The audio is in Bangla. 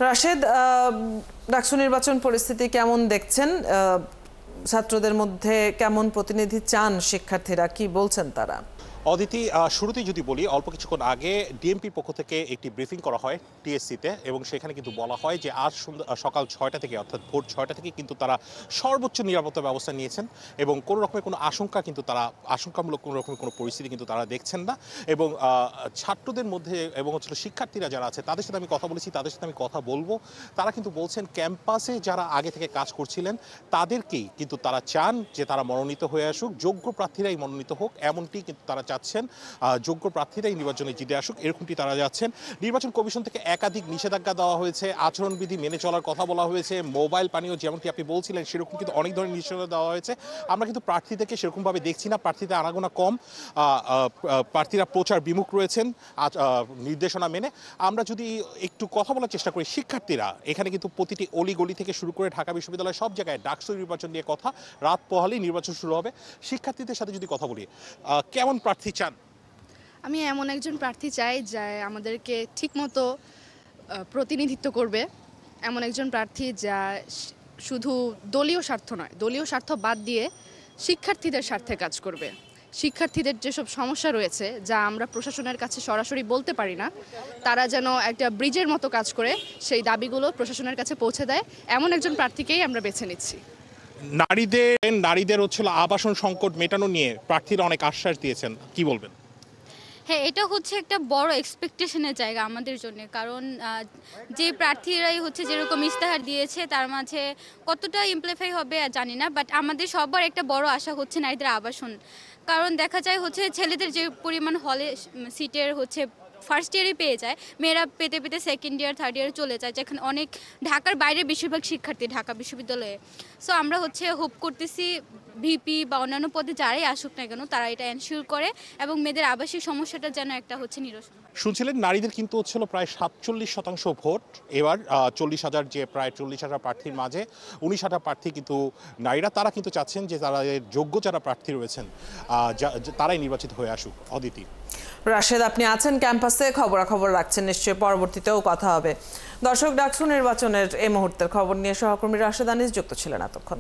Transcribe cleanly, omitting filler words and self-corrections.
রাশেদ, ডাকসু নির্বাচন পরিস্থিতি কেমন দেখছেন? ছাত্রদের মধ্যে কেমন প্রতিনিধি চান শিক্ষার্থীরা, কি বলছেন তারা? অদিতি, শুরুতেই যদি বলি, অল্প কিছুক্ষণ আগে ডিএমপির পক্ষ থেকে একটি ব্রিফিং করা হয় টিএসসিতে, এবং সেখানে কিন্তু বলা হয় যে আজ সকাল 6টা থেকে, অর্থাৎ ভোর 6টা থেকে কিন্তু তারা সর্বোচ্চ নিরাপত্তা ব্যবস্থা নিয়েছেন এবং কোনো রকমের কোনো আশঙ্কামূলক কোনো রকমের কোনো পরিস্থিতি কিন্তু তারা দেখছেন না। এবং ছাত্রদের মধ্যে এবং শিক্ষার্থীরা যারা আছে তাদের সাথে আমি কথা বলেছি, তাদের সাথে আমি কথা বলবো। তারা কিন্তু বলছেন ক্যাম্পাসে যারা আগে থেকে কাজ করছিলেন তাদেরকেই কিন্তু তারা চান যে তারা মনোনীত হয়ে আসুক, যোগ্য প্রার্থীরাই মনোনীত হোক, এমনটি কিন্তু তারা চাচ্ছেন। যোগ্য প্রার্থীরাই নির্বাচনে জিতে আসুক, এরকমটি তারা যাচ্ছেন। নির্বাচন কমিশন থেকে একাধিক নিষেধাজ্ঞা দেওয়া হয়েছে, আচরণবিধি মেনে চলার কথা বলা হয়েছে, মোবাইল পানীয় যেমনটি আপনি বলছিলেন সেরকম কিন্তু অনেক ধরনের নিষেধাজ্ঞা দেওয়া হয়েছে। আমরা কিন্তু প্রার্থীদেরকে সেরকমভাবে দেখছি না, প্রার্থীদের আনাগোনা কম, প্রার্থীরা প্রচার বিমুখ রয়েছেন নির্দেশনা মেনে। আমরা যদি একটু কথা বলার চেষ্টা করি, শিক্ষার্থীরা এখানে কিন্তু প্রতিটি অলিগলি থেকে শুরু করে ঢাকা বিশ্ববিদ্যালয়ের সব জায়গায় ডাকসু নির্বাচন নিয়ে কথা, রাত পোহালেই নির্বাচন শুরু হবে। শিক্ষার্থীদের সাথে যদি কথা বলি, কেমন প্রার্থী চান? আমি এমন একজন প্রার্থী চাই যা আমাদেরকে ঠিকমতো প্রতিনিধিত্ব করবে, এমন একজন প্রার্থী যা শুধু দলীয় স্বার্থ নয়, দলীয় স্বার্থ বাদ দিয়ে শিক্ষার্থীদের স্বার্থে কাজ করবে। শিক্ষার্থীদের যেসব সমস্যা রয়েছে যা আমরা প্রশাসনের কাছে সরাসরি বলতে পারি না, তারা যেন একটা ব্রিজের মতো কাজ করে সেই দাবিগুলো প্রশাসনের কাছে পৌঁছে দেয়, এমন একজন প্রার্থীকেই আমরা বেছে নিচ্ছি। নারীদের আবাসন সংকট মেটানো নিয়ে প্রার্থীরা অনেক আশ্বাস দিয়েছেন, কি বলবেন? হ্যাঁ, এটা হচ্ছে একটা বড় এক্সপেকটেশনের জায়গা আমাদের জন্য, কারণ যে প্রার্থীরাই যেরকম ইস্তাহার দিয়েছে তার মাঝে কতটা ইমপ্লিফাই হবে জানি না, বাট আমাদের সবার একটা বড় আশা হচ্ছে নারীদের আবাসন। কারণ দেখা যায় ছেলেদের যে পরিমাণ হলে সিটের ফার্স্ট ইয়ারে পেয়ে যায়, মেয়েরা পেতে পেতে সেকেন্ড ইয়ার থার্ড ইয়ারে চলে যায়, যেখানে অনেক ঢাকার বাইরে বেশিরভাগ শিক্ষার্থী ঢাকা বিশ্ববিদ্যালয়ে। সো আমরা হোপ করতেছি ভিপি বা অন্যান্য পদে যারাই আসুক না কেন তারা এটা এনশিওর করে এবং মেয়েদের আবাসিক সমস্যাটা যেন একটা নিরসন। শুনছিলেন নারীদের কিন্তু প্রায় 47% ভোট এবার, 40,000 যে প্রায় 40,000 প্রার্থীর মাঝে 19,000 প্রার্থী কিন্তু নারীরা। তারা কিন্তু চাচ্ছেন যে তারা যোগ্য যারা প্রার্থী রয়েছেন তারাই নির্বাচিত হয়ে আসুক। অদিতি, রাশেদ, আপনি আছেন ক্যাম্পাসে, খবরাখবর রাখছেন, নিশ্চয়ই পরবর্তীতেও কথা হবে। দর্শক, ডাকসু নির্বাচনের এই মুহূর্তের খবর নিয়ে সহকর্মী রাশেদ আনিস যুক্ত ছিলেন এতক্ষণ।